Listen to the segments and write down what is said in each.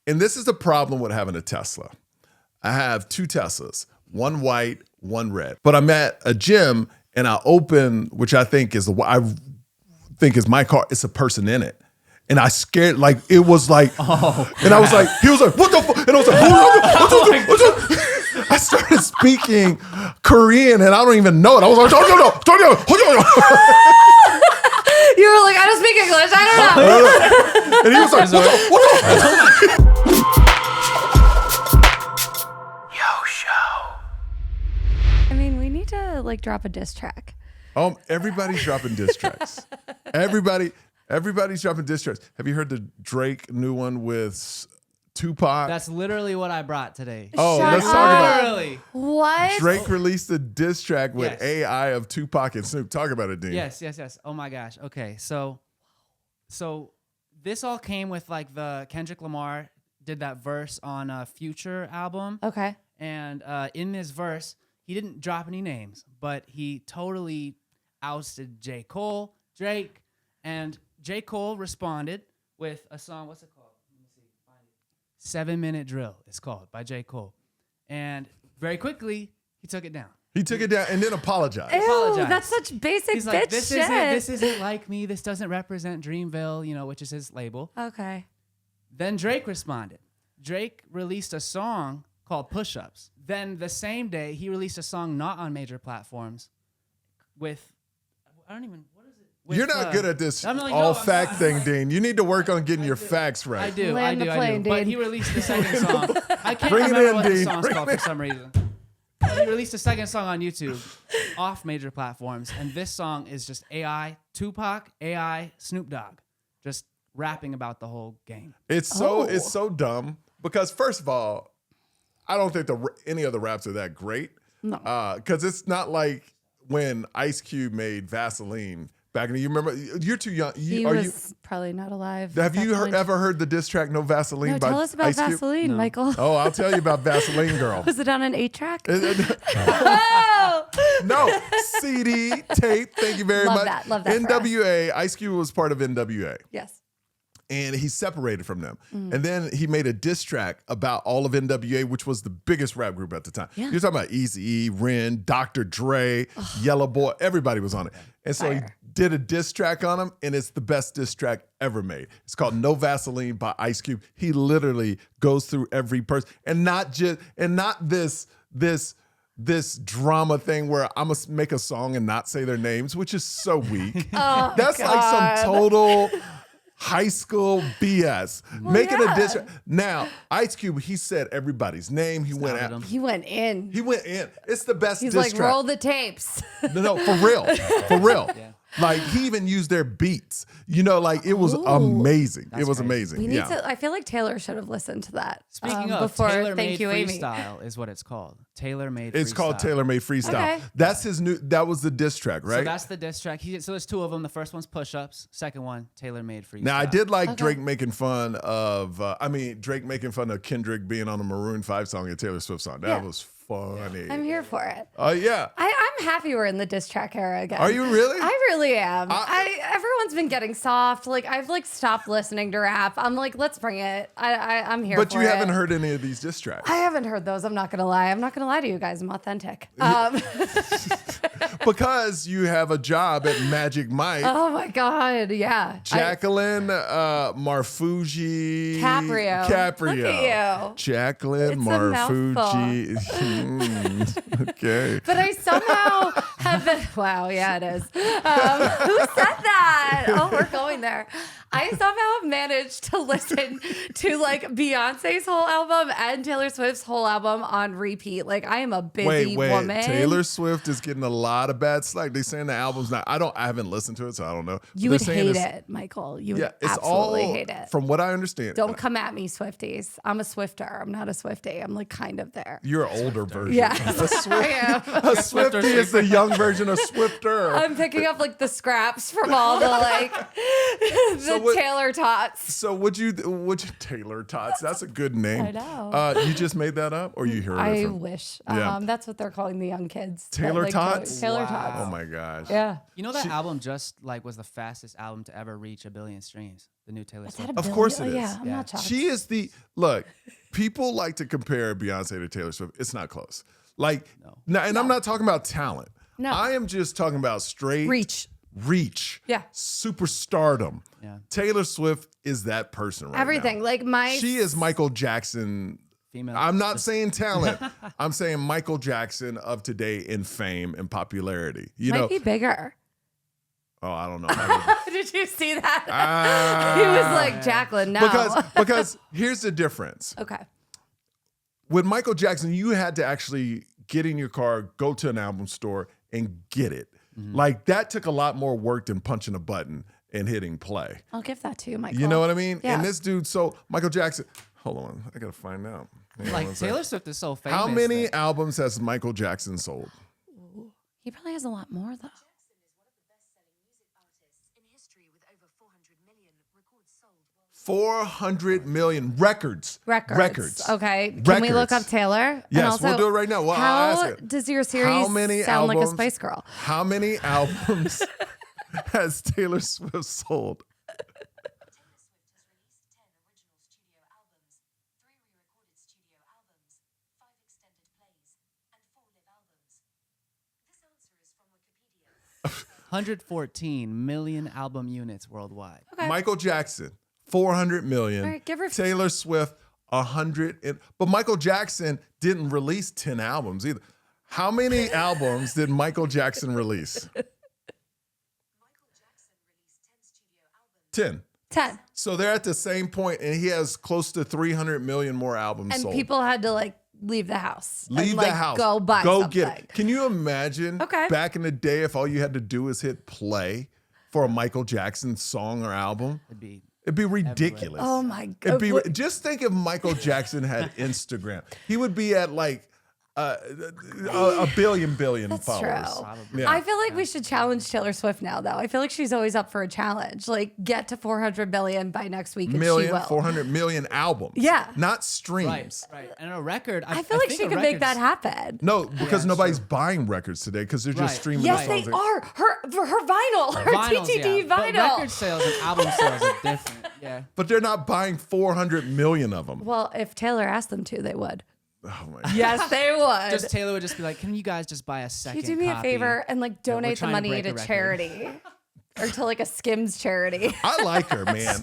And this is the problem with having a Tesla. I have 2 Teslas, one white, one red. But I'm at a gym and I open, which I think is my car. It's a person in it. And I scared, like, it was like, and I was like, he was like, what the fuck? And I was like, I started speaking Korean and I don't even know it. I was like, You were like, I don't speak English. I don't know. and he was like, what the? Yo, show. I mean, we need to like drop a diss track. Everybody's dropping diss tracks. Everybody's dropping diss tracks. Have you heard the Drake new one with Tupac? That's literally what I brought today. Oh, Shut let's up. talk about Literally. What? Drake released a diss track with Yes. AI of Tupac and Snoop. Talk about it, Dean. Yes. Oh my gosh. Okay, so this all came with like the Kendrick Lamar did that verse on a Future album. Okay. And in this verse, he didn't drop any names, but he totally ousted J. Cole, Drake, and J. Cole responded with a song. What's it called? Let me see. Find it. 7 Minute Drill. It's called by J. Cole. And very quickly, he took it down. He took it down and then apologized. Ew, Apologize. that's such basic He's bitch like, this shit. isn't like me. This doesn't represent Dreamville, which is his label. Okay. Then Drake responded. Drake released a song called Push Ups. Then the same day, he released a song not on major platforms with, what is it? With, You're not good at this I'm like, all no, I'm fact not. thing, Dean. You need to work on getting your facts right. I do. Land the plane, But dude. he released the second song. I can't Bring it remember in, what the Dean. song's Bring called it for some reason. But he released a second song on YouTube off major platforms. And this song is just AI, Tupac, AI, Snoop Dogg. Just rapping about the whole game. It's so dumb because first of all, I don't think any of the raps are that great. No. Because it's not like when Ice Cube made Vaseline back in the. You remember? You're too young. He was probably not alive. Have you Definitely. ever heard the diss track "No Vaseline" No, by tell us about Ice Cube? Vaseline, Michael. Oh, I'll tell you about Vaseline Girl. Was it on an 8-track? Oh! No, CD, tape. Thank you very much. Love that for us. NWA. Ice Cube was part of NWA. Yes. And he separated from them. And then he made a diss track about all of NWA, which was the biggest rap group at the time. Yeah. You're talking about Eazy-E, Ren, Dr. Dre, Yellow Boy, everybody was on it. And so he did a diss track on him, and it's the best diss track ever made. It's called No Vaseline by Ice Cube. He literally goes through every person, and not this drama thing where I'm gonna make a song and not say their names, which is so weak. That's like some total high school BS. Making a diss track. Now, Ice Cube, he said everybody's name. He went out. He went in. He went in. It's the best He's diss like, track. roll the tapes. No, for real. For real. Yeah. Like, he even used their beats. Like, it was amazing. It was amazing. We need to. I feel like Taylor should have listened to that. Speaking of, before tailor-made Thank You, Amy. freestyle is what it's called. Tailor-made It's freestyle. called Tailor-Made Freestyle. Okay. That's his new, that was the diss track, right? So that's the diss track. So there's 2 of them. The first one's Push Ups. Second one, Tailor-Made freestyle. Now, I did like Drake making fun of, Drake making fun of Kendrick being on a Maroon 5 song and Taylor Swift song. That was funny. I'm here for it. Oh, yeah. I'm happy we're in the diss track era again. Are you really? I really am. Everyone's been getting soft. Like, I've stopped listening to rap. I'm like, let's bring it. I'm here for it. But you haven't heard any of these diss tracks. I haven't heard those. I'm not going to lie. I'm not going to lie to you guys. I'm authentic. Because you have a job at Magic Mike. Oh, my God. Yeah. Jaclyn Marfuggi. Caprio. Caprio. Look at you. Jaclyn It's a Marfuggi. Okay. But I somehow have been. Wow, yeah, it is. Who said that? Oh, we're going there. I somehow have managed to listen to Beyonce's whole album and Taylor Swift's whole album on repeat. Like, I am a busy woman. Taylor Swift is getting a lot of bad slack. They're saying the album's not. I haven't listened to it, so I don't know. You would hate it, Michael. You would absolutely hate it. From what I understand. Don't come at me, Swifties. I'm a Swifter. I'm not a Swiftie. I'm kind of there. You're an older version. Yeah, A I am. Swiftie is the young young version of Swifter. I'm picking up like the scraps from all the like the Taylor Tots. So would you Taylor Tots? That's a good name. I know. You just made that up, or you heard it I from? wish. Yeah. That's what they're calling the young kids. Taylor Like, Tots? Taylor Wow. Tots. Oh my gosh. Yeah. You know that album just like was the fastest album to ever reach 1 billion streams. The new Taylor Is that Swift. a Of billion? course it is. Yeah, I'm Yeah. not shocked. She is the look. People like to compare Beyonce to Taylor Swift. It's not close. Like, now, and I'm not talking about talent. No. I am just talking about straight reach. Yeah. Superstardom. Yeah. Taylor Swift is that person right Everything. now. Like my She is Michael Jackson. Female. I'm not saying talent. I'm saying Michael Jackson of today in fame and popularity. You might know. be bigger. Oh, I don't know. Did you see that? He was like, Jaclyn, no. Because here's the difference. Okay. With Michael Jackson, you had to actually get in your car, go to an album store, and get it. Like that took a lot more work than punching a button and hitting play. I'll give that to you, Michael. You know what I mean? Yeah. And this dude, so Michael Jackson, hold on, I gotta find out. Hang on Like one second. Taylor Swift is so famous. How many that- albums has Michael Jackson sold? He probably has a lot more though. Jackson is one of the best-selling music artists in history with over 400 million records sold worldwide. 400 million records. Records. Okay. Can we look up Records. Taylor? Yes, and also, we'll do it right now. Well, I'll how ask it. does your series sound like a Spice Girl? How many albums has Taylor Swift sold? Taylor Swift has released 10 original studio albums, 3 re-recorded studio albums, 5 extended plays, and 4 live albums. This answer is from Wikipedia. 114 million album units worldwide. Okay. Michael Jackson, 400 million. All right, give her- Taylor Swift, 100. But Michael Jackson didn't release 10 albums either. How many albums did Michael Jackson release? Michael Jackson released 10 studio albums. 10. 10. So they're at the same point, and he has close to 300 million more albums And sold. people had to like leave the house. Leave and, the like, house. Go buy Go something. get it. Can you imagine Okay. back in the day if all you had to do is hit play for a Michael Jackson song or album? It'd be ridiculous. Oh my It'd god. be just think if Michael Jackson had Instagram. He would be at like a billion That's followers. true. Yeah. I feel like we should challenge Taylor Swift now, though. I feel like she's always up for a challenge. Like, get to 400 billion by next week, and she will. 400 million albums. Yeah. Not streams. Right. And a record. I feel like think she a could make that record's- happen. No, because Yeah, nobody's sure. buying records today because they're just Right. streaming Yes, the they songs. are. Her vinyl, her Vinyls, TTD yeah. But vinyl. record sales and album sales are different. Yeah. But they're not buying 400 million of them. Well, if Taylor asked them to, they would. Oh my God. Yes, they would. Just Taylor would just be like, "Can you guys just buy a second you do me a copy?" favor and like we're donate the trying to money break to a record. charity or to like a Skims charity. I like her, man.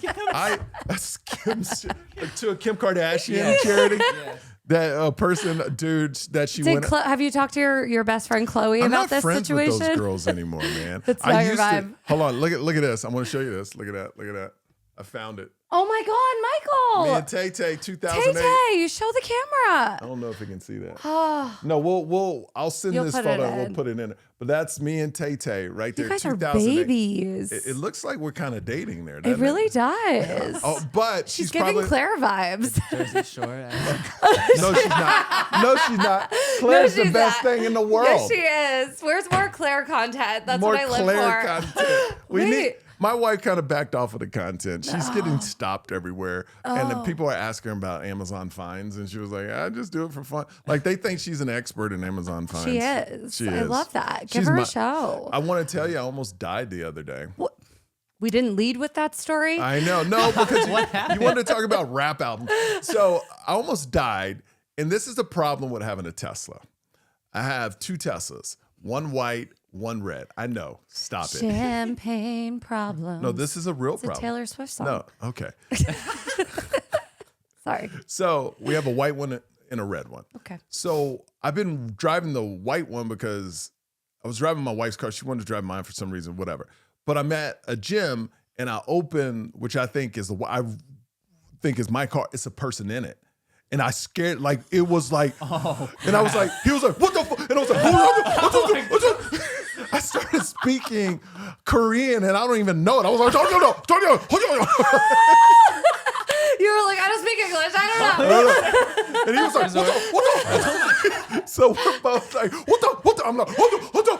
To a Kim Kardashian charity. That person, dude, that she Did went. have you talked to your best friend Chloe I'm about not this friends situation? with those girls anymore, man. That's not your vibe. Hold on, look at this. I'm gonna show you this. Look at that. Look at that. I found it. Oh my God, Me Michael! and Tay Tay, 2008. Tay, you show the camera. I don't know if you can see that. Oh, No, I'll send You'll this put photo it and we'll in. put it in. But that's me and Tay Tay right there. you guys are 2008. babies. It looks like we're kind of dating there. It doesn't really does. Oh, but She's she's giving probably Claire vibes. Jersey Shore. no, she's not. No, she's not. Claire's the she's best not. thing in the world. Yes, she is. Where's more Claire content? That's More what I live Claire for. content. We need. Wait. My wife kind of backed off of the content. She's getting stopped everywhere, and then people are asking her about Amazon fines, and she was like, "I just do it for fun." Like they think she's an expert in Amazon fines. She is. She I is. love that. Give She's her my- a show. I want to tell you, I almost died the other day. We didn't lead with that story. I know. No, because you wanted to talk about rap albums. So I almost died. And this is the problem with having a Tesla. I have 2 Teslas, one white, one red. I know. Stop it. Champagne problems. No, this is a real It's a problem. Taylor Swift song. No, okay. Sorry. So we have a white one and a red one. Okay. So I've been driving the white one because I was driving my wife's car. She wanted to drive mine for some reason, whatever. But I'm at a gym and I open, which I think is my car. It's a person in it. And I scared, like, it was like, and I was like, he was like, what the fuck? And I was like, what's up? I started speaking Korean and I don't even know it. I was like, You were like, I don't speak English. I don't know. and he was like, what the? So we're both like, what I'm like, hold on.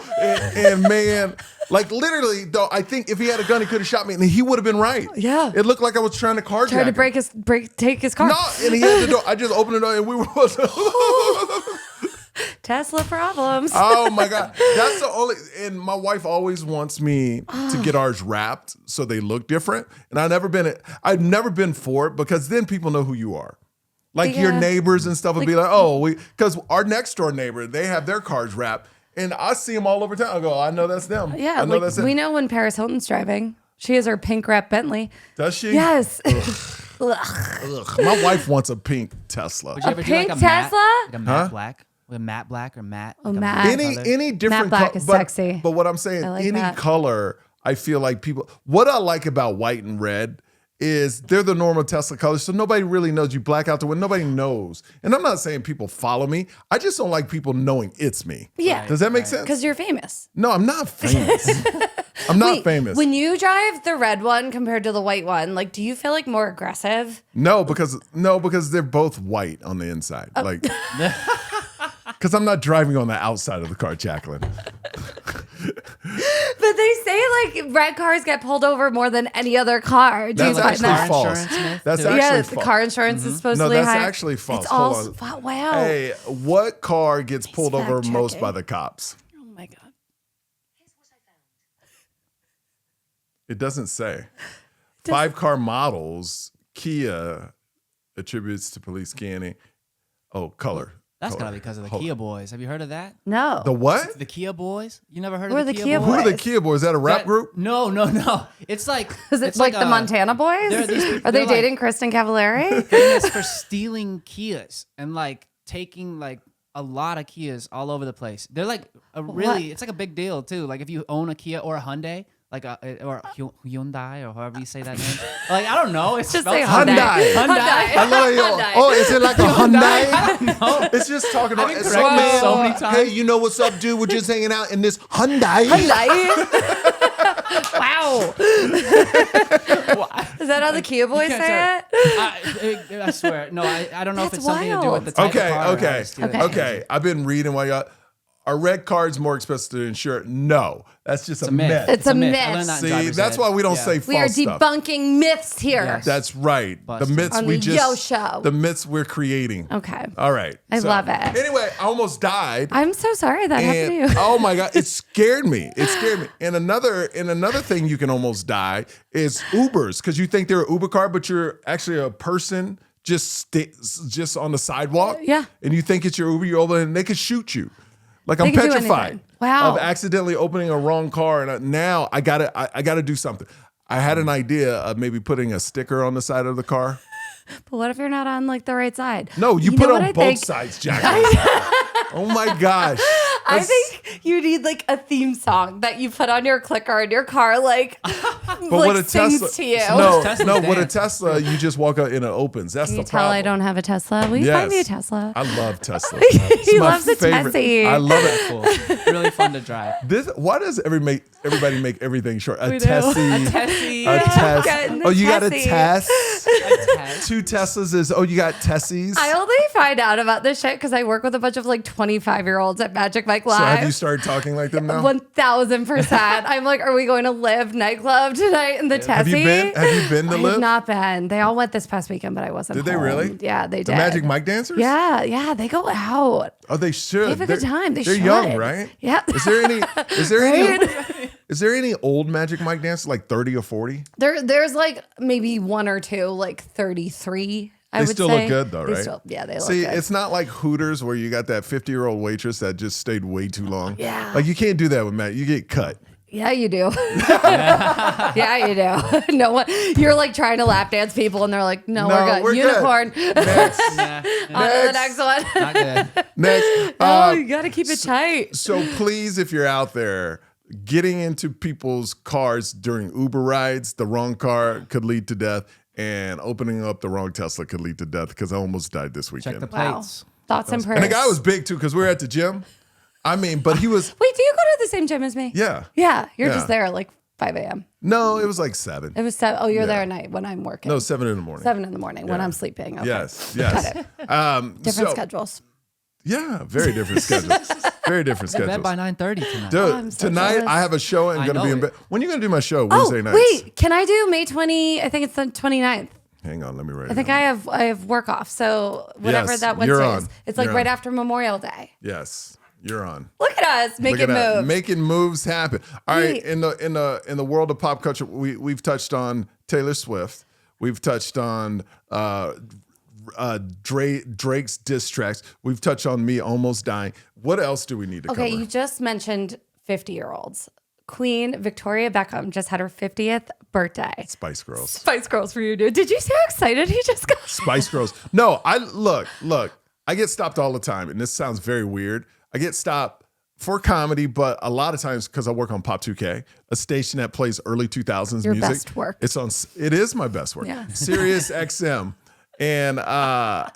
And man, like literally, though, I think if he had a gun, he could have shot me, and he would have been right. Yeah. It looked like I was trying to carjack Tried to him. take his car. No, and he had the door. I just opened the door, and we were. Tesla problems. Oh my God. That's the only, and my wife always wants me to get ours wrapped so they look different. And I've never been for it because then people know who you are. Like your Yeah. neighbors and stuff would be like, because our next door neighbor, they have their cars wrapped and I see them all over town. I go, I know that's them. Yeah, I know like that's them. we know when Paris Hilton's driving. She has her pink wrap Bentley. Does she? Yes. Ugh. My wife wants a pink Tesla. Would you ever pink do like a matte, Tesla? like a matte black? With a matte black or matte? Oh, like a matte. Any different Matte black color, is sexy. But what I'm saying, I like any that. color, I feel like people. What I like about white and red is they're the normal Tesla colors, so nobody really knows. You black out the window, nobody knows. And I'm not saying people follow me. I just don't like people knowing it's me. Yeah. Does that make sense? Because you're famous. No, I'm not famous. I'm not Wait, famous. When you drive the red one compared to the white one, like, do you feel like more aggressive? No, because they're both white on the inside. Oh. Like, because I'm not driving on the outside of the car, Jaclyn. But they say like red cars get pulled over more than any other car. Do you That's find actually that? false. Insurance myth, That's too? actually Yeah, false. the car insurance is supposed No, to be that's high. actually false. It's Hold all on. wow. Hey, what car gets pulled over fact-checking. most by the cops? Oh my god. Here's what I found. It doesn't say. 5 car models, Kia attributes to police scanning. Oh, color. That's Color. gotta be because of the Hold Kia on. boys. Have you heard of that? No. The what? The Kia boys? You never heard Who of are the Kia Boys? Who are the Boys. Kia boys? Is that a rap That- group? No. It's like Is it it's like the a- Montana boys? they're these- Are they they're like- dating Kristen Cavallari? famous for stealing Kias and like taking like a lot of Kias all over the place. They're like a really, it's like a big deal too. Like if you own a Kia or a Hyundai, like or Hyundai or however you say that name. Like I don't know. It's Just spelled say Hyundai. Hyundai. I love you. Hyundai. Oh, is it like a Hyundai? I don't know. It's just talking about. been It's corrected like, so many times. Hey, you know what's up, dude? We're just hanging out in this Hyundai. Wow. Is that how the Kia boys can't say tell- it? I swear. No, I don't know if That's it's something to do wild. with the type of car. or how Okay. they steal it. Okay. I've been reading while y'all. Are red cards more expensive to insure? No, that's just It's a a myth. myth. It's a myth. I learned that in See, driver's that's ed. why we don't Yeah. say false We are stuff. debunking myths here. Yes. That's right. Busted. The myths On we the just Yo Show. The myths we're creating. Okay. All right. I love it. Anyway, I almost died. I'm so sorry that happened to you. And oh my God, it scared me. It scared me. And another thing you can almost die is Ubers, because you think they're an Uber car, but you're actually a person just on the sidewalk. Yeah. And you think it's your Uber, you're over and they could shoot you. Like I'm They could do petrified anything. Wow. of accidentally opening a wrong car, and now I gotta do something. I had an idea of maybe putting a sticker on the side of the car. But what if you're not on like the right side? No, you know put what on I both think? sides, Jackie. Oh my gosh. I That's- think you need like a theme song that you put on your clicker in your car, like, But like what a sings Tesla? to you. No, Tesla's no. What a dance. Tesla? You just walk out and it opens. That's Can the you tell problem. I don't have a Tesla? Will you Yes. buy me a Tesla? I love Tesla. He It's my loves a favorite. Tessie. I love it. Cool. Really fun to drive. Why does everybody make everything short? A We do. Tessie. Tessie. A Tess. getting the Oh, you got a Tessie. Tess. A Tess. 2 Teslas is. Oh, you got Tessies. I only find out about this shit because I work with a bunch of like 25-year-olds at Magic Mike So have you Live. started talking like them now? 1000%. I'm like, are we going to Live nightclub tonight in the Tessie? Have you been? Have you been to I have Live? not been. They all went this past weekend, but I wasn't. Did they home. really? Yeah, they The did. Magic Mike dancers? Yeah, they go out. Oh, they should. They have a good time. They They're should. young, right? Yeah. Is there any? Right? Is there any old Magic Mike dancers like 30 or 40? There's like maybe one or two, like 33. I They would still say. look good though, They right? still- yeah, they look See, good. it's not like Hooters where you got that 50-year-old waitress that just stayed way too long. Yeah. Like you can't do that with Matt. You get cut. Yeah, you do. Yeah, you do. No one. You're like trying to lap dance people, and they're like, "No, No, we're good. we're good. Unicorn." Next. Yeah. On to the next one. Not good. Next. Oh, you got to keep it tight. So please, if you're out there, getting into people's cars during Uber rides, the wrong car could lead to death, and opening up the wrong Tesla could lead to death because I almost died this weekend. Check the Wow. plates. Thoughts and prayers. And the guy was big too because we were at the gym. I mean, but he was, Wait, do you go to the same gym as me? yeah. Yeah, you're Yeah. just there at like 5 a.m. No, it was like 7. It was 7. Oh, you're Yeah. there at night when I'm working. No, 7 in the morning. 7 in the morning when Yeah. I'm sleeping. Okay. Yes, Got yes. it. Different So schedules. Yeah, very different schedule. Very different Bed schedules. by 9:30 tonight. Dude, I'm so tonight jealous. I have a show and I going to know be in it. bed. When are you going to do my show? Wednesday Oh, nights. wait. Can I do May 20? I think it's the 29th. Hang on, let me write I think it down. I have work off. So whatever Yes, that you're Wednesday on. is. It's like You're right on. after Memorial Day. Yes, you're on. Look at us Look making at that. moves. Making moves happen. All right, Wait. in the world of pop culture, we've touched on Taylor Swift. We've touched on Drake's diss tracks. We've touched on me almost dying. What else do we need to cover? Okay, you just mentioned 50-year-olds. Queen Victoria Beckham just had her 50th birthday. Spice Girls. Spice Girls for you, dude. Did you see how excited he just got? Spice Girls. No, I look. I get stopped all the time, and this sounds very weird. I get stopped for comedy, but a lot of times because I work on Pop 2K, a station that plays early 2000s Your music. best work. It is my best work. Yeah. Sirius XM. And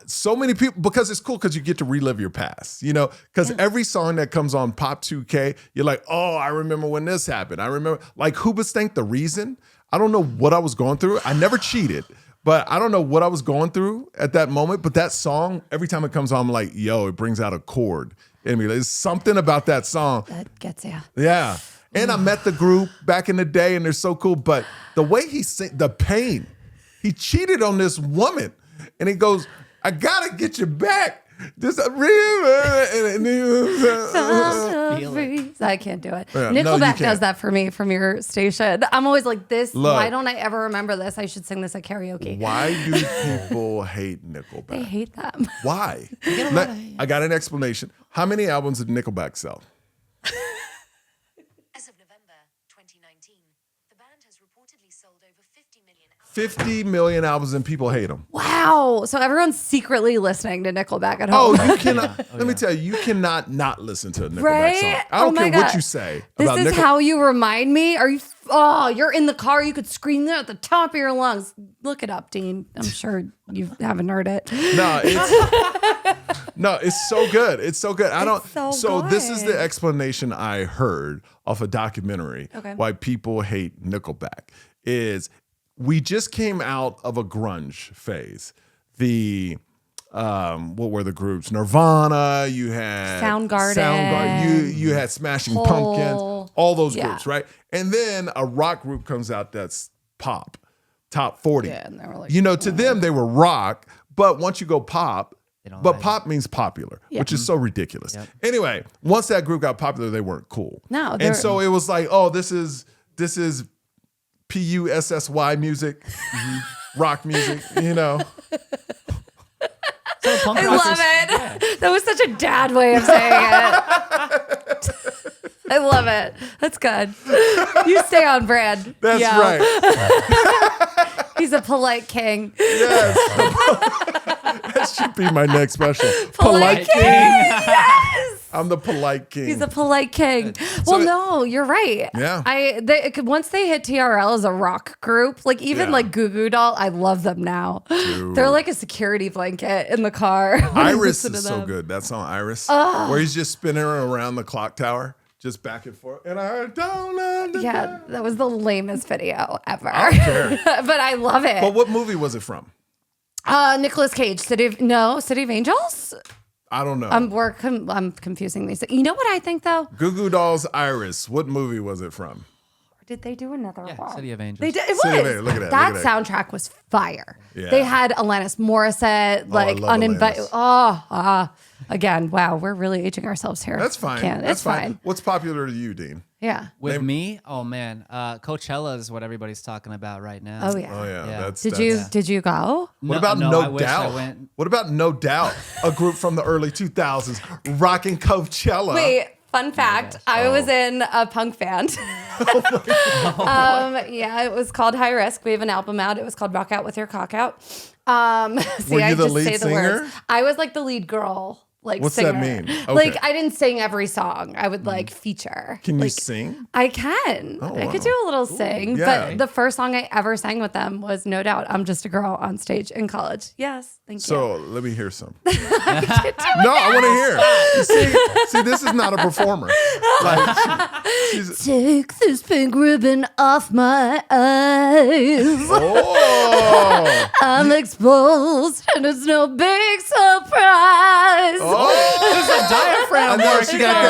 so many people, because it's cool because you get to relive your past, because every song that comes on Pop 2K, you're like, oh, I remember when this happened. I remember, like Hoobastank, The Reason. I don't know what I was going through. I never cheated, but I don't know what I was going through at that moment. But that song, every time it comes on, I'm like, yo, it brings out a chord in me. There's something about that song. That gets you. Yeah. And I met the group back in the day, and they're so cool. But the way he sing, the pain, he cheated on this woman. And he goes, I gotta get you back. This a river. I can't do it. Yeah, no, you Nickelback can't. does that for me from your station. I'm always like, Look. why don't I ever remember this? I should sing this at karaoke. Why do people hate Nickelback? They hate them. Why? I got an explanation. How many albums did Nickelback sell? As of November 2019, the band has reportedly sold over 50 million albums. 50 million albums, and people hate them. Wow. So everyone's secretly listening to Nickelback at Oh, home. you cannot. Let me tell you, you cannot not listen to a Nickelback Right? song. I Oh don't my care what God. you say This about is Nickelback. how you remind me? Are you? Oh, you're in the car. You could scream that at the top of your lungs. Look it up, Dean. I'm sure you haven't heard it. No, it's so good. It's so good. so this is the good. explanation I heard off a documentary why people hate Nickelback is we just came out of a grunge phase. What were the groups? Nirvana, you had Soundgarden. you had Smashing Hole. Pumpkins, all those Yeah. groups, right? And then a rock group comes out that's pop, top 40. Yeah, and they were like, to them they were rock, but once you go pop, don't but like pop means popular, which is so ridiculous. Anyway, once that group got popular, they weren't cool. No, they're- and so it was like, oh, this is PUSSY music, rock music, So punk I rockers- love it. That was such a dad way of saying it. I love it. That's good. You stay on brand. That's Yeah. right. He's a polite king. Yes. That should be my next special. Polite king. Yes. I'm the polite king. He's a polite king. Well, no, you're right. Yeah. Once they hit TRL as a rock group, like even Yeah. like Goo Goo Doll, I love them now. They're like a security blanket in the car. when I Iris listen to is so them. good. That song Iris, where he's just spinning around the clock tower, just back and forth. And I don't understand. Yeah, that was the lamest video ever. I don't care. But I love it. But what movie was it from? Nicolas Cage, City of Angels. I don't know. I'm confusing these. You know what I think though? Goo Goo Dolls Iris. What movie was it from? Did they do another one? City of Angels. They did. It City of was. Angels. Look at that, That look at that. soundtrack was fire. Yeah. They had Alanis Morissette, like love uninvited. Alanis. Again, wow, we're really aging ourselves here. That's fine. It's That's fine. What's popular to you, Dean? Yeah. With me, oh man, Coachella is what everybody's talking about right now. Oh yeah. Oh yeah. Yeah. Did you go? What about no, No I wish I Doubt? went. What about No Doubt? A group from the early 2000s rocking Coachella. Wait, fun fact. I was in a punk band. Yeah, it was called High Risk. We have an album out. It was called Rock Out With Your Cock Out. See, Were you I the just lead say the singer? words. I was like the lead girl. Like What's singer. that mean? Okay. Like I didn't sing every song. I would like feature. Can you Like, sing? I can. Oh, I could wow. do a little sing. yeah. But the first song I ever sang with them was No Doubt I'm Just a Girl on stage in college. Yes. Thank you. So let me hear some. No, I want to hear. See, this is not a performer. Like, she's, Take this pink ribbon off my eyes. oh, I'm exposed and it's no big surprise. oh. diaphragm And then work. she got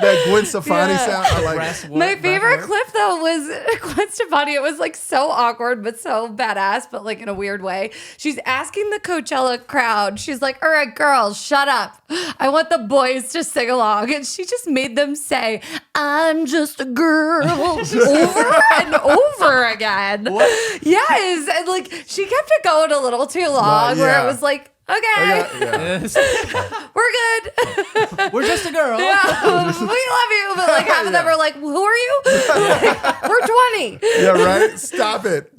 that Gwen Stefani sound. I like Breast it. work, My breath favorite work. clip though was Gwen Stefani. It was like so awkward, but so badass, but like in a weird way. She's asking the Coachella crowd, she's like, all right, girls, shut up. I want the boys to sing along. And she just made them say, I'm just a girl over and over again. Yes. And like she kept it going a little too long where yeah. it was like, okay, Yeah. we're good. We're just a girl. Yeah, we love you. But like half of them are like, who are you? Like, we're 20. Yeah, right? Stop it.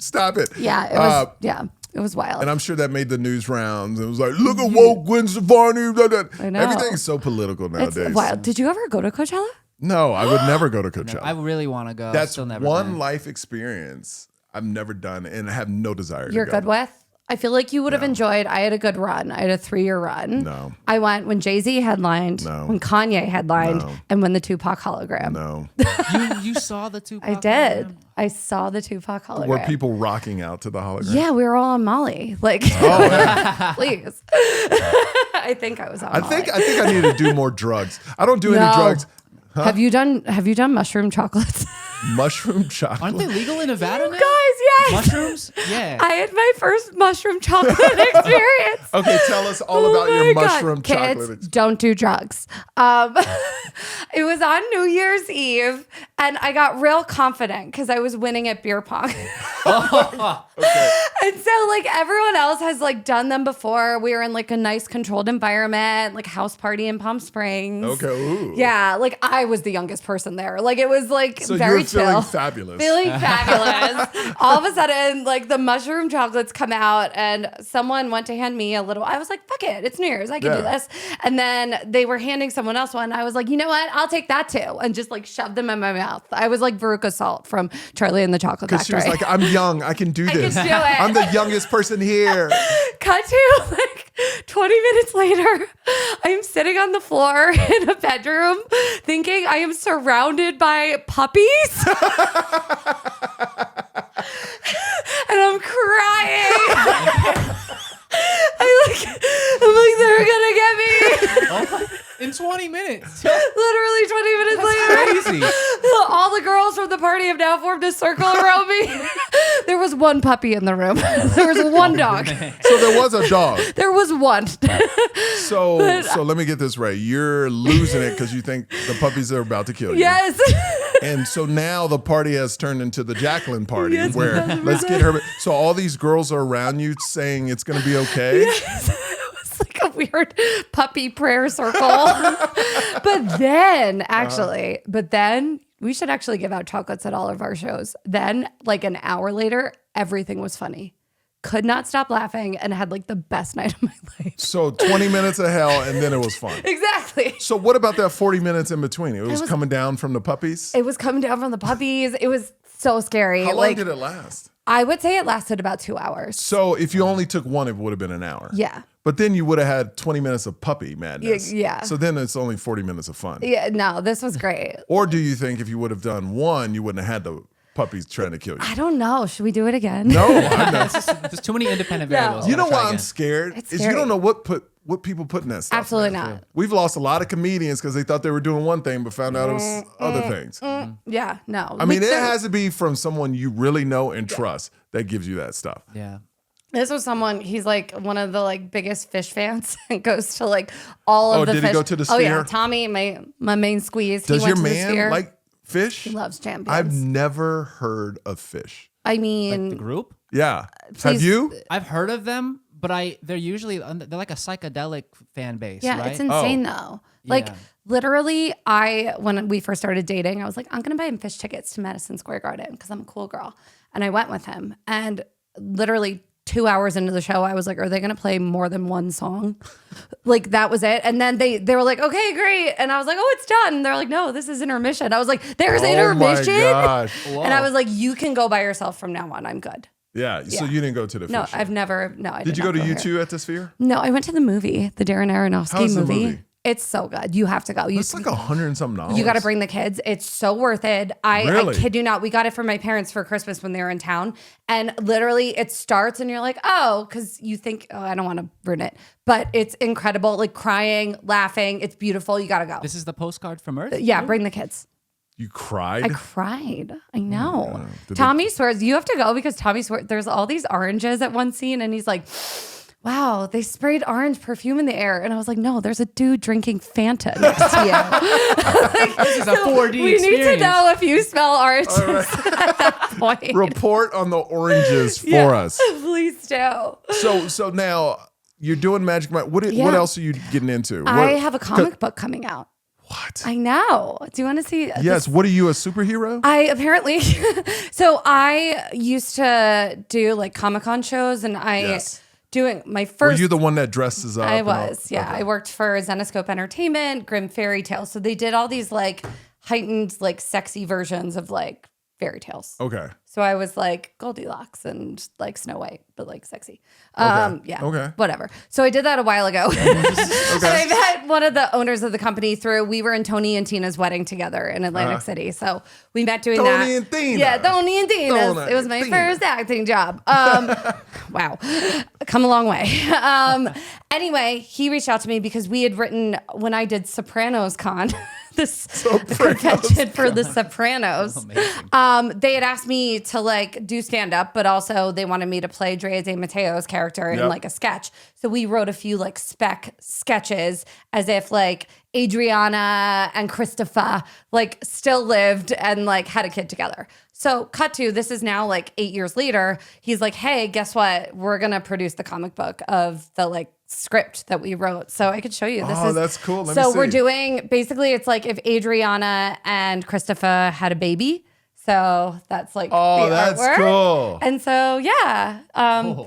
Yeah, it was it was wild. And I'm sure that made the news rounds. It was like, look at woke Gwen Stefani. Blah, blah. I know. Everything's so political nowadays. It's wild. Did you ever go to Coachella? No, I would never go to Coachella. I really want to go. That's Still never one been. life experience I've never done and I have no desire You're to go. good with? I feel like you would have enjoyed. I had a good run. I had a 3-year run. No. I went when Jay-Z headlined, No. when Kanye headlined, No. and when the Tupac hologram. No. You saw the Tupac? I did. I saw the Tupac hologram. Were people rocking out to the hologram? Yeah, we were all on Molly. Like, Oh, yeah. please. I think I was on I Molly. think I need to do more drugs. I don't do any No. drugs. Have you done mushroom chocolates? Mushroom chocolate. Aren't they legal in Nevada now? Guys, yes. Mushrooms? Yeah. I had my first mushroom chocolate experience. Okay, tell us all Oh about your my God. mushroom chocolate Kids, experience. don't do drugs. It was on New Year's Eve, and I got real confident because I was winning at beer pong. And so, like, everyone else has like done them before. We were in like a nice controlled environment, like house party in Palm Springs. Okay, ooh. Yeah, like I was the youngest person there. Like it was like So very you're feeling chill. fabulous. Feeling fabulous. All of a sudden, like the mushroom chocolates come out, and someone went to hand me a little. I was like, "Fuck it, it's New Year's, I can do Yeah. this." And then they were handing someone else one. I was like, "You know what? I'll take that too," and just like shoved them in my mouth. I was like Veruca Salt from Charlie and the Chocolate Because she Factory. was like, I'm young. I can do I can this. do it. I'm the youngest person here. Cut to like 20 minutes later, I'm sitting on the floor in a bedroom thinking I am surrounded by puppies. And I'm crying. I'm like, they're gonna get me. In 20 minutes. Literally 20 minutes later. Crazy. All the girls from the party have now formed a circle around me. There was one puppy in the room. There was one dog. So there was a dog. There was one. So let me get this right. You're losing it because you think the puppies are about to kill you. Yes. And so now the party has turned into the Jaclyn party Yes, where 100%. let's get her. So all these girls are around you saying it's going to be okay. Yes. It was like a weird puppy prayer circle. But then, actually, we should actually give out chocolates at all of our shows. Then, like an hour later, everything was funny. Could not stop laughing and had like the best night of my life. So 20 minutes of hell and then it was fun. Exactly. So what about that 40 minutes in between? It was was- coming down from the puppies? It was coming down from the puppies. It was so scary. How long Like did it last? I would say it lasted about 2 hours. So if you only took one, it would have been an hour. Yeah. But then you would have had 20 minutes of puppy madness. Yeah. So then it's only 40 minutes of fun. Yeah, no, this was great. Or do you think if you would have done one, you wouldn't have had the puppies trying to kill you? I don't know. Should we do it again? No, I'm not. There's too many independent No. variables. You know Gotta try why I'm again. scared? It's Is you scary. don't know what people put in that stuff. Absolutely man. not. We've lost a lot of comedians because they thought they were doing one thing, but found out it was other things. Yeah, no. I mean, it There- has to be from someone you really know and trust that gives you that stuff. Yeah. This was someone, he's like one of the like biggest fish fans and goes to like all of Oh, the did he fish. go to the Oh yeah, Sphere? Tommy, my main squeeze. Does he your went to the man Sphere. like fish? He loves champions. I've never heard of fish. I The mean, group? Yeah. Have Please- you? I've heard of them, but they're usually they're like a psychedelic fan base, yeah, right? it's insane though. Like Yeah. literally, when we first started dating, I was like, I'm gonna buy him fish tickets to Madison Square Garden because I'm a cool girl, and I went with him. And literally 2 hours into the show, I was like, are they gonna play more than one song? Like that was it. And then they were like, okay, great. And I was like, oh, it's done. And they're like, no, this is intermission. I was like, there's intermission. Oh my gosh. And I was like, you can go by yourself from now on. I'm good. Yeah. So Yeah. you didn't go to the fish. No, show. I've never. No, I Did you go not to here. U2 at the Sphere? No, I went to the movie, the Darren Aronofsky How's the movie. movie? It's so good. You have to go. It's like $100 and something. You got to bring the kids. It's so worth it. Really? I kid you not. We got it for my parents for Christmas when they were in town. And literally it starts and you're like, oh, because you think, oh, I don't want to ruin it. But it's incredible. Like crying, laughing. It's beautiful. You got to go. This is the postcard from Earth? Yeah, bring the kids. You cried? I cried. I know. Did Tommy swears you have to go because Tommy swears there's all these oranges at one scene and he's like, wow, they sprayed orange perfume in the air. And I was like, no, there's a dude drinking Fanta next to you. This is a 4D We experience. need to know if you smell oranges at that point. Report on the oranges for us. Please do. So now you're doing Magic Mike. What Yeah. else are you getting into? I have a comic book coming out. What? I know. Do you want to see? Yes. What are you, a superhero? I apparently, so I used to do like Comic-Con shows and Yes. doing my Were first. you the one that dresses up? I and all- was, yeah. Okay. I worked for Zenoscope Entertainment, Grimm Fairy Tales. So they did all these like heightened, like sexy versions of like fairy tales. Okay. So I was like Goldilocks and like Snow White, but like sexy. Yeah. Okay. Whatever. So I did that a while ago. And I met one of the owners of the company through, we were in Tony and Tina's wedding together in Atlantic City. So we met doing that. Tony and Tina. Yeah, Tony and Tina's. Tony It was my and Tina. first acting job. Wow. Come a long way. Anyway, he reached out to me because we had written, when I did Sopranos Con, this convention for the Sopranos, they had asked me to like do stand up, but also they wanted me to play Drea De Matteo's character in Yep. like a sketch. So we wrote a few like spec sketches as if like Adriana and Christopher like still lived and like had a kid together. So cut to, this is now like 8 years later. He's like, hey, guess what? We're going to produce the comic book of the like script that we wrote. So I could show you. That's cool. Let me so we're see. doing, basically it's like if Adriana and Christopher had a baby. So that's like Oh, the that's artwork. cool. And so, yeah.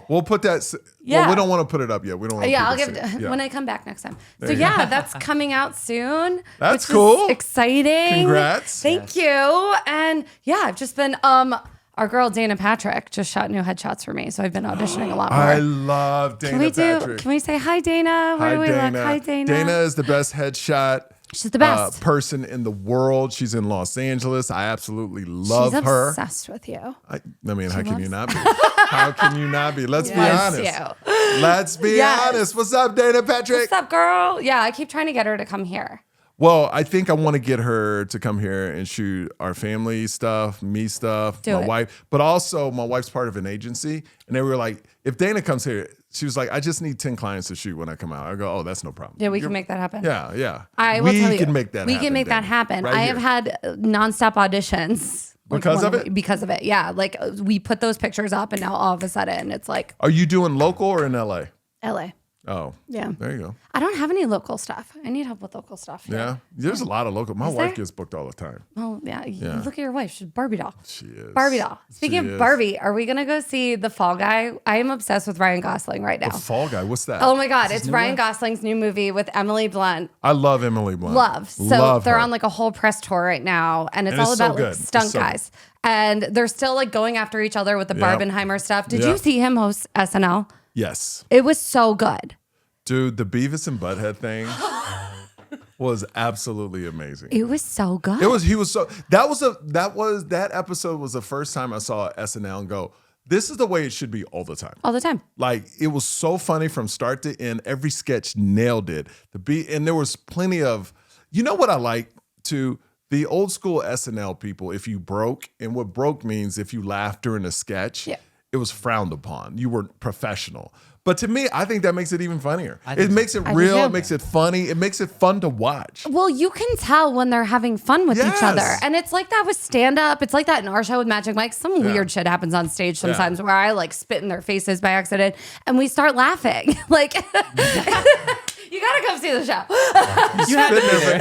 We'll put that. Yeah. Well, we don't want to put it up yet. We don't want to Yeah, I'll people give see it it. when I come back next time. So yeah, that's coming out soon. That's which cool. is exciting. Congrats. Thank you. And yeah, I've just been our girl Dana Patrick just shot new headshots for me, so I've been auditioning a lot more. I love Dana Patrick. Can we say hi, Dana? Where Hi, do we Dana. look? Hi, Dana. Dana is the best headshot. She's the best. Person in the world. She's in Los Angeles. I absolutely love She's her. obsessed with you. I mean, how can you loves- not be? How can you not be? Let's be Loves honest. you. Let's be Yes. honest. What's up, Dana Patrick? What's up, girl? Yeah, I keep trying to get her to come here. Well, I think I want to get her to come here and shoot our family stuff, me stuff, Do my it. wife. But also, my wife's part of an agency. And they were like, if Dana comes here, she was like, I just need 10 clients to shoot when I come out. I go, oh, that's no problem. Yeah, we can make that happen. Yeah. I will tell you. We can make that We happen. can make that Dana. happen. Right I here. have had nonstop auditions. Because of it? Because of it. Yeah. Like we put those pictures up and now all of a sudden it's like Are you doing local or in LA? LA. Oh, Yeah. there you go. I don't have any local stuff. I need help with local stuff. Yeah. There's a lot of local. My Is wife there? gets booked all the time. Oh, yeah. Yeah. Look at your wife. She's Barbie doll. She is. Barbie doll. Speaking She of is. Barbie, are we going to go see The Fall Guy? I am obsessed with Ryan Gosling right now. The Fall Guy. What's that? Oh my God. It's Ryan Gosling's new movie with Emily Blunt. I love Emily Blunt. Love. So Love they're her. on like a whole press tour right now, and it's And all it's so about like good. stunt It's so guys. And they're still like going after each other with the Yep. Barbenheimer stuff. Did Yep. you see him host SNL? Yes. It was so good. Dude, the Beavis and Butthead thing was absolutely amazing. It was so good. That episode was the first time I saw SNL and go, this is the way it should be all the time. all the time. Like it was so funny from start to end. Every sketch nailed it. And there was plenty of, you know what I like too? The old school SNL people, if you broke, and what broke means if you laughed during a sketch, Yeah. it was frowned upon. You were professional. But to me, I think that makes it even funnier. I think It makes it I do real. too. It makes it funny. It makes it fun to watch. Well, you can tell when they're having fun with each other. Yes. And it's like that with stand up. It's like that in our show with Magic Mike. Some weird shit happens on stage sometimes where I like spit in their faces by accident and we start laughing. Like, you got to come see the show. You had to be there.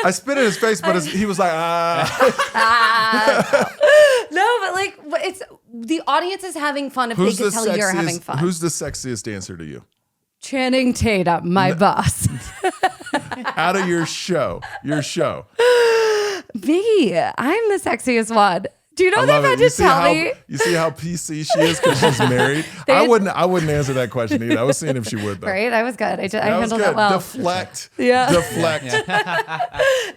I spit in his face, but he was like, ah. No, but like it's the audience is having fun if they can tell you're having fun. Who's the sexiest dancer to you? Channing Tatum, my boss. Out of your show. Me, I'm the sexiest one. Do you know I they've love had it. to tell me? You see how PC she is because she's married. I wouldn't answer that question either. I was seeing if she would though. Right? I was good. I That was handled good. that well. Deflect. Yeah. Deflect.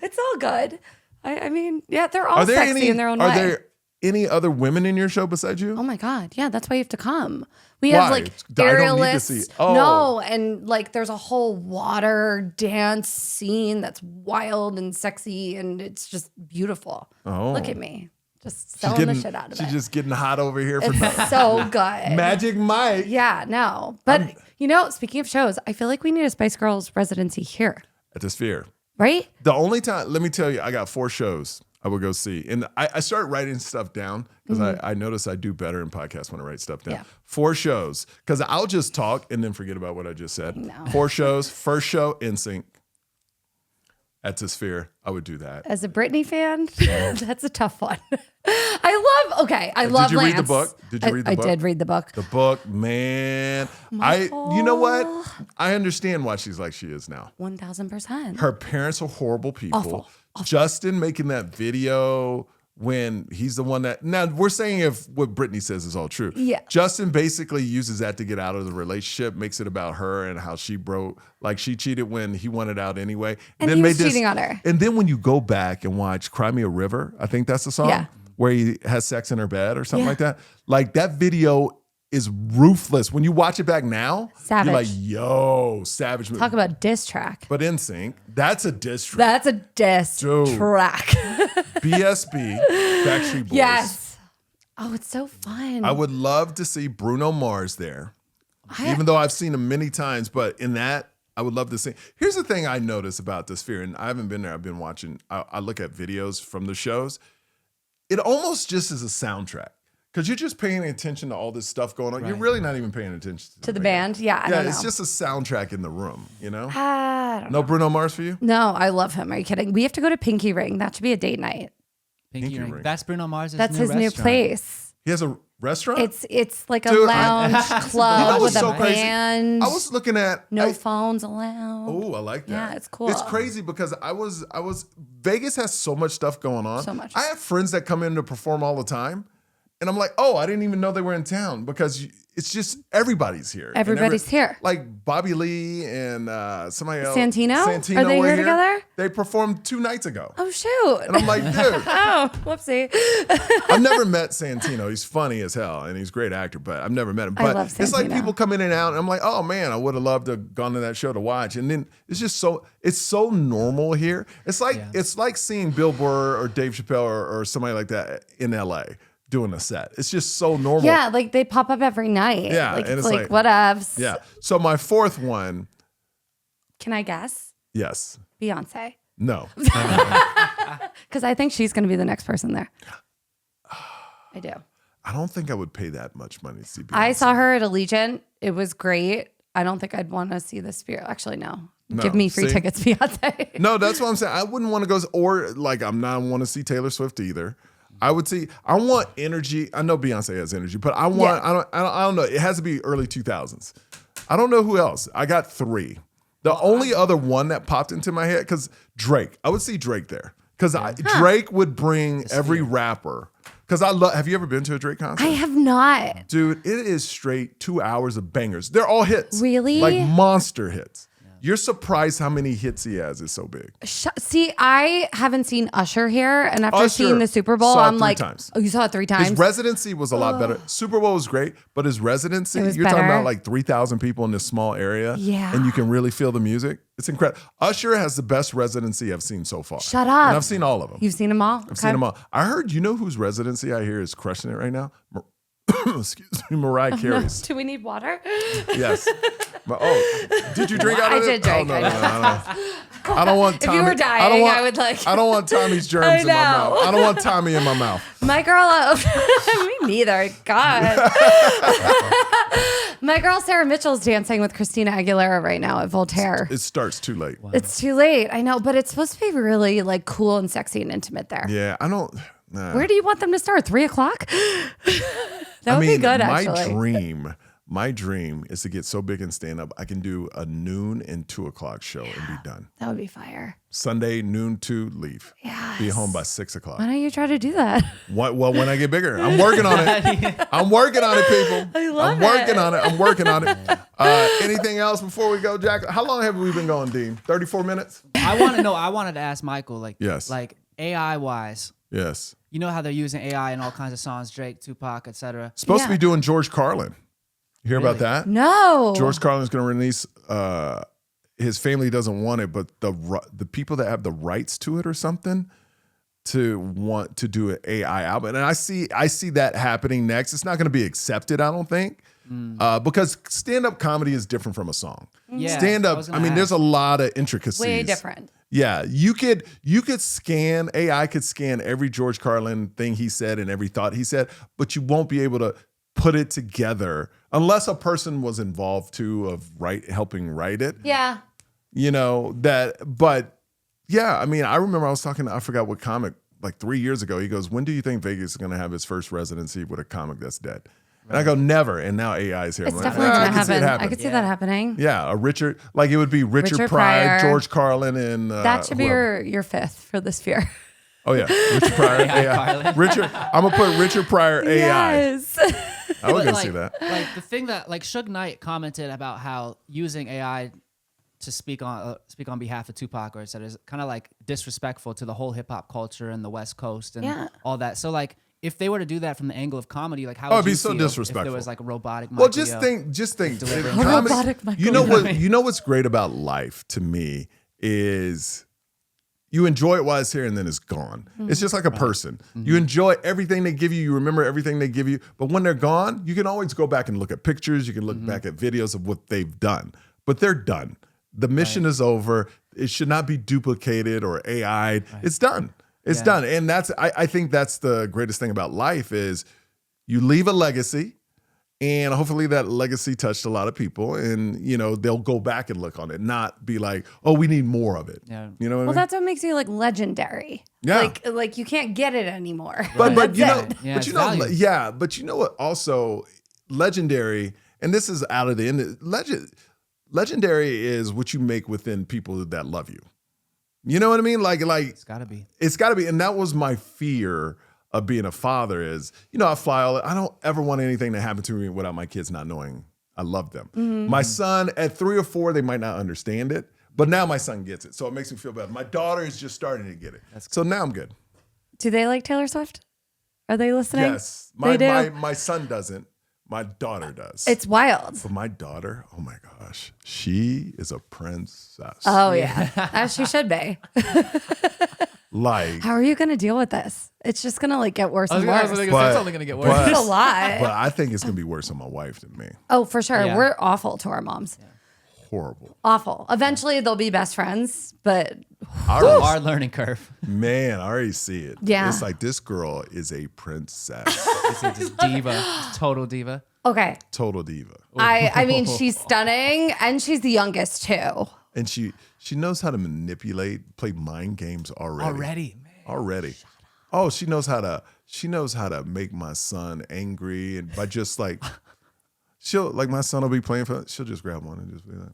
It's all good. I mean, yeah, they're all Are there sexy any? in their own Are way. there any other women in your show besides you? Oh my God. Yeah, that's why you have to come. We Why? have like I don't need to see. aerialists. Oh. No, and like there's a whole water dance scene that's wild and sexy and it's just beautiful. Oh. Look at me. Just She's selling the shit out of She's it. just getting hot over here for It's so good. Magic Mike. Yeah, no. But you know, speaking of shows, I feel like we need a Spice Girls residency here, At the Sphere. right? The only time, let me tell you, I got 4 shows I would go see. And I started writing stuff down because I notice I do better in podcasts when I write stuff down. Yeah. 4 shows. Because I'll just talk and then forget about what I just said. know. 4 shows. First show, NSYNC. At the Sphere. I would do that. As a Britney fan, that's a tough one. I love Did you Lance. read the book? Did you read the book? I did read the book. The book, man. You know what? I understand why she's like she is now. 1000%. Her parents are horrible people. Awful. Justin making that video when he's the one that, now we're saying if what Britney says is all true. Yeah. Justin basically uses that to get out of the relationship, makes it about her and how she broke, like she cheated when he wanted out anyway. And then he was made cheating on her. And then when you go back and watch Cry Me a River, I think that's the song, Yeah. where he has sex in her bed or something Yeah. like that. Like that video is ruthless. When you watch it back now, Savage. you're like, yo, savage. Talk about diss track. But NSYNC, that's a diss track. That's a diss Dude. track. BSB, Backstreet Boys. Yes. Oh, it's so fun. I would love to see Bruno Mars there, even though I've seen him many times. But in that, I would love to see. Here's the thing I notice about the Sphere, and I haven't been there. I've been watching. I look at videos from the shows. It almost just is a soundtrack because you're just paying attention to all this stuff going on. You're really not even paying attention to the thing. band. Yeah, I Yeah, don't it's know. just a soundtrack in the room. You know, I don't know. no Bruno Mars for you. No, I love him. Are you kidding? We have to go to Pinky Ring. That should be a date night. Pinky Ring. Ring. That's Bruno Mars's That's his new restaurant. place. He has a restaurant. It's like a Dude, lounge You know club what's with so a crazy? band. I was looking at no phones allowed. Oh, I like that. Yeah, it's cool. It's crazy because I was Vegas has so much stuff going on. So much. I have friends that come in to perform all the time, and I'm like, oh, I didn't even know they were in town because it's just everybody's here. And Everybody's here. Like Bobby Lee and somebody else. Santino? Santino Are they were here together? They performed 2 nights ago. Oh shoot! And I'm like, dude, Oh, whoopsie. I've never met Santino. He's funny as hell and he's a great actor, but I've never met him. I But love it's like Santino. people come in and out, and I'm like, oh man, I would have loved to have gone to that show to watch. And then it's so normal here. It's like seeing Bill Burr or Dave Chappelle or somebody like that in LA doing a set. It's just so normal. Yeah, like they pop up every night. Yeah, like, and it's it's like like- whatevs. Yeah. So my 4th one, Can I guess? yes. Beyonce. No. Because I think she's going to be the next person there. I do. I don't think I would pay that much money to see Beyonce. I saw her at Allegiant. It was great. I don't think I'd want to see the Sphere. Actually, no. Give me free See? tickets, Beyonce. No, that's what I'm saying. I wouldn't want to go, or like I'm not want to see Taylor Swift either. I want energy. I know Beyonce has energy, but I don't know. It has to be early 2000s. I don't know who else. I got 3. The only other one that popped into my head, because Drake. I would see Drake there. Because Drake would bring every rapper. Because have you ever been to a Drake concert? I have not. Dude, it is straight 2 hours of bangers. They're all hits. Really? Like monster hits. You're surprised how many hits he has. It's so big. See, I haven't seen Usher here, and after Usher, seeing the Super Bowl, saw it I'm 3 like, times. oh, you saw it 3 times? His residency was a lot better. Super Bowl was great, but his residency, It was you're talking better. about like 3,000 people in this small area. Yeah. And you can really feel the music. It's incredible. Usher has the best residency I've seen so far. Shut up. And I've seen all of them. You've seen them all? I've seen them all. I heard, you know whose residency I hear is crushing it right now? Excuse me, Mariah Carey's. Do we need water? Yes. Did you drink out of I it? did drink. Oh, no. I don't want If Tommy. you were dying, I would like- I don't want Tommy's germs I in my mouth. know. I don't want Tommy in my mouth. My girl, me neither. God. My girl Sarah Mitchell's dancing with Christina Aguilera right now at Voltaire. It starts too late. It's too late. I know, but it's supposed to be really like cool and sexy and intimate there. Yeah, I don't. Nah. Where do you want them to start? 3:00? That would be good, my actually. dream My dream is to get so big in stand-up, I can do a noon and 2 o'clock show and be done. That would be fire. Sunday, noon to leave. Yes. Be home by 6 o'clock. Why don't you try to do that? Well, when I get bigger. I'm working on it. I'm working on it, people. I love I'm working it. on it. I'm working on it. Anything else before we go, Jack? How long have we been going, Dean? 34 minutes? I want to know. I wanted to ask Michael, like, Yes. like AI wise. Yes. You know how they're using AI in all kinds of songs, Drake, Tupac, etc. Supposed to Yeah. be doing George Carlin. You hear about that? No. George Carlin's going to release. His family doesn't want it, but the people that have the rights to it or something to want to do an AI album, and I see that happening next. It's not going to be accepted, I don't think, because stand-up comedy is different from a song. Yeah, Stand-up, was I gonna mean, there's a ask. lot of intricacies. Way different. Yeah, you could scan, AI could scan every George Carlin thing he said and every thought he said, but you won't be able to put it together unless a person was involved too of helping write it. Yeah. You know, but yeah, I mean, I remember I was talking to, I forgot what comic, like 3 years ago. He goes, when do you think Vegas is going to have its first residency with a comic that's dead? And I go, never. And now AI is here. It's I'm like, definitely "Ah, going I to can see it happen. I could see that happening. Yeah, it would be Richard Pryor, George Carlin, and That should be whoever. your fifth for this year. Oh yeah, Richard Pryor AI. Carlin. I'm gonna put Richard Pryor AI. Yes. I was But, gonna like, see that. Like the thing that like Suge Knight commented about how using AI to speak on behalf of Tupac or et cetera is kind of like disrespectful to the whole hip hop culture and the West Coast and Yeah. all that. So like if they were to do that from the angle of comedy, like how Oh, would it'd be you so feel if disrespectful. there was like a robotic Well, Michael just Yo? think. Delivering comedy- robotic Michael you know Yo. what? You know what's great about life to me is you enjoy it while it's here and then it's gone. It's just like a person. You enjoy everything they give you. You remember everything they give you. But when they're gone, you can always go back and look at pictures. You can look back at videos of what they've done. But they're done. The mission is over. It should not be duplicated or AI'd. It's done. It's done. And I think that's the greatest thing about life is you leave a legacy. And hopefully that legacy touched a lot of people, and they'll go back and look on it, not be like, "Oh, we need more of it." Yeah. You know what I Well, mean? that's what makes you like legendary. Yeah. Like you can't get it anymore. But That's you know, it. Yeah, but it's you know, value. yeah, but you know what? Also, legendary, and this is out of the end. Legendary is what you make within people that love you. You know what I mean? Like It's gotta be. it's got to be, and that was my fear of being a father. Is I fly all. I don't ever want anything to happen to me without my kids not knowing I love them. My son at 3 or 4, they might not understand it, but now my son gets it, so it makes me feel better. My daughter is just starting to get it, so now I'm good. Do they like Taylor Swift? Are they listening? Yes, They do? my son doesn't. My daughter does. It's wild. But my daughter, oh my gosh, she is a princess. Oh yeah, as she should be. Like, How are you going to deal with this? It's just going to like get worse and worse. But- only gonna get worse. but- It's a lot. but I think it's gonna be worse on my wife than me. Oh, for sure. Yeah. We're awful to our moms. Horrible. Awful. Eventually they'll be best friends, but Hard learning curve. Man, I already see it. Yeah. It's like this girl is a princess. It's just diva, total diva. okay. Total diva. I mean, she's stunning and she's the youngest too. And she knows how to manipulate, play mind games already. Already. Oh, she knows how to make my son angry, and by just like my son will be playing she'll just grab one and just be like,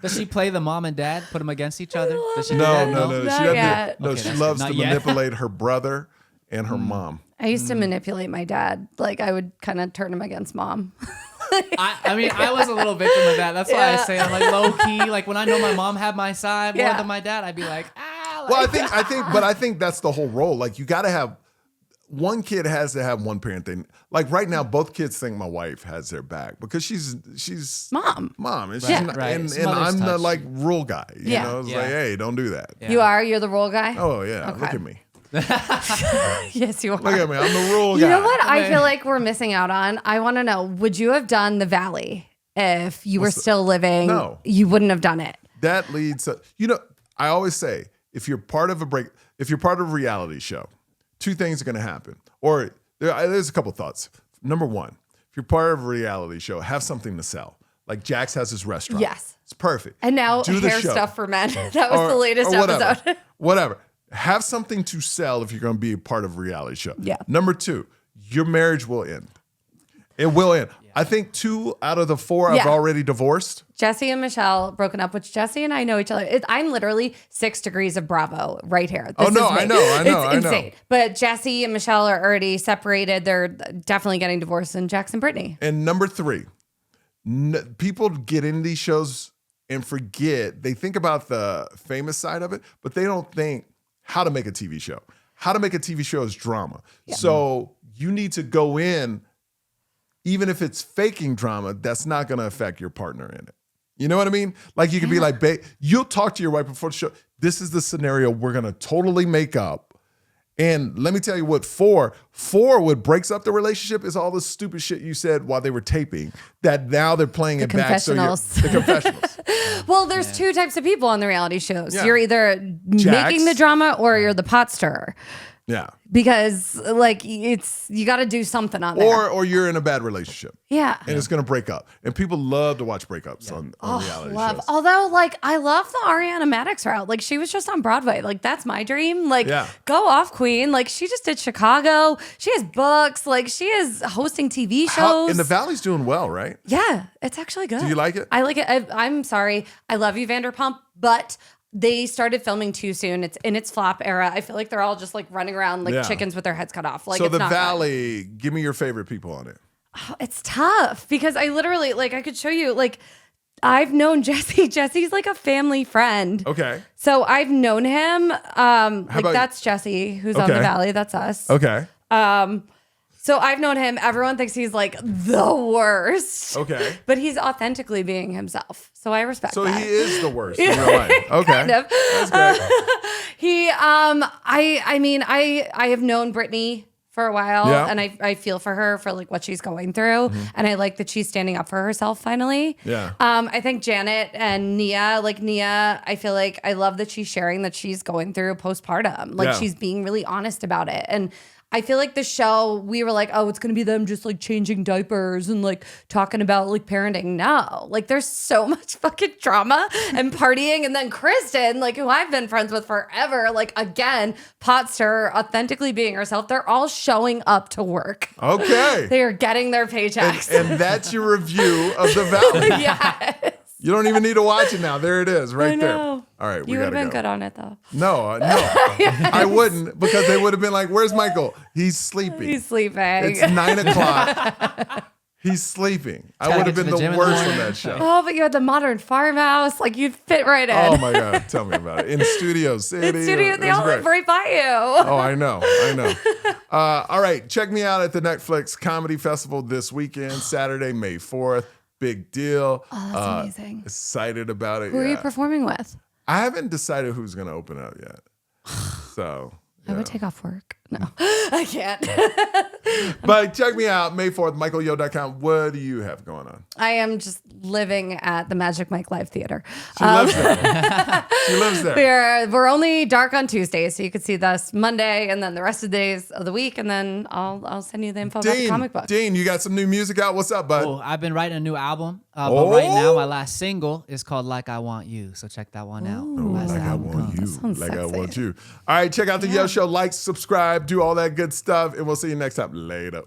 Does she play the mom and dad? Put them against each other? Does she do no. that? She Not doesn't. yet. No, Okay, she that's loves good. to Not yet. manipulate her brother and her mom. I used to manipulate my dad. Like I would kind of turn him against mom. I mean, I was a little victim of that. That's why I Yeah. say I'm like low key. Like when I know my mom had my side more Yeah. than my dad, I'd be like, ah. Well, I think that's the whole role. Like you got to have one kid has to have one parent thing. Like right now, both kids think my wife has their back because she's Mom. and, she's Right, not, right. and It's mother's I'm the touch. like rule guy. You Yeah. know, it's Yeah. like, hey, don't do that. Yeah. You're the role guy? Oh yeah, Okay. look at me. Yes, you are. Look at me. I'm the rule guy. You know what I Okay. feel like we're missing out on? I want to know, would you have done the Valley if you were still living? No. You wouldn't have done it. That leads to, I always say, if you're part of a reality show, 2 things are going to happen. Or there's a couple thoughts. Number 1, if you're part of a reality show, have something to sell. Like Jax has his restaurant. Yes. It's perfect. And now Do the hair show. stuff for men. That was the latest whatever. episode. Whatever. Have something to sell if you're going to be a part of a reality show. Yeah. Number 2, your marriage will end. It will end. I think 2 out of the 4 have Yeah. already divorced. Jesse and Michelle broken up, which Jesse and I know each other. I'm literally 6 degrees of Bravo right here. Oh, This no, is me. I know. It's insane. But Jesse and Michelle are already separated. They're definitely getting divorced. And Jackson Brittany. And number 3, people get in these shows and forget. They think about the famous side of it, but they don't think how to make a TV show. How to make a TV show is drama. So you need to go in, even if it's faking drama, that's not going to affect your partner in it. You know what I mean? Like you could be like, babe, you'll talk to your wife before the show. This is the scenario we're going to totally make up. And let me tell you what, what breaks up the relationship is all the stupid shit you said while they were taping that now they're playing it back. The confessionals. Well, there's 2 types of people on the reality shows. Yeah. You're either making the drama or you're the pot stirrer. Yeah. Because like you got to do something on there. Or you're in a bad relationship. Yeah. And it's going to break up. And people love to watch breakups on reality shows. Although, like, I love the Ariana Madix route. Like, she was just on Broadway. Like, that's my dream. Like, go off, Queen. Like, she just did Chicago. She has books. Like, she is hosting TV shows. And the Valley's doing well, right? Yeah, it's actually good. Do you like it? I like it. I'm sorry. I love you, Vanderpump, but they started filming too soon. It's in its flop era. I feel like they're all just like running around like chickens with their heads cut off. Like, so it's the not Valley, give me your favorite people on it. Oh, it's tough because I literally like I could show you like I've known Jesse. Jesse's like a family friend. Okay. So I've known him. Like about- that's Jesse who's on the Okay. Valley. That's us. Okay. So I've known him. Everyone thinks he's like the worst. Okay. But he's authentically being himself. So I respect So that. he is the worst in real life. Okay. Kind of. That's great. I mean, I have known Britney for a while and I feel for her for like what she's going through. And I like that she's standing up for herself finally. Yeah. I think Janet and Nia, I feel like I love that she's sharing that she's going through postpartum. Like she's being really honest about it. And I feel like the show, we were like, oh, it's going to be them just like changing diapers and like talking about like parenting. No, like there's so much fucking drama and partying. And then Kristen, like who I've been friends with forever, like again, pot stirrer, authentically being herself. They're all showing up to work. Okay. They are getting their paychecks. And that's your review of the Valley. Yes. You don't even need to watch it now. There it is, right I there. know. All right, we You would gotta have been go. good on it though. No, I wouldn't because they would have been like, "Where's Michael? He's sleeping. He's sleeping. It's 9:00. He's sleeping." I would have get been to the the gym in the worst on morning. that show. Oh, but you had the modern farmhouse. Like you'd fit right in. Oh my God, tell me about it. In Studio City. In studio, it they was all great. live right by you. Oh, I know. All right, check me out at the Netflix Comedy Festival this weekend, Saturday, May 4th. Big deal. Oh, that's amazing. Excited about it. Who are you performing with? I haven't decided who's going to open up yet. So, I would take off work. No, I can't. but check me out, May 4th, michaelyo.com. What do you have going on? I am just living at the Magic Mike Live Theater. She lives there. She lives there. We're only dark on Tuesdays, so you could see this Monday and then the rest of the days of the week, and then I'll send you the info about the comic book. Dean, you got some new music out? What's up, bud? Oh, I've been writing a new album, but right now my last single is called "Like I Want You," so check that one out. Last Like I album want comes. you. sounds Like I sexy. want you. All right, check out the Yo Show. Like, subscribe, do all that good stuff, and we'll see you next time. Later.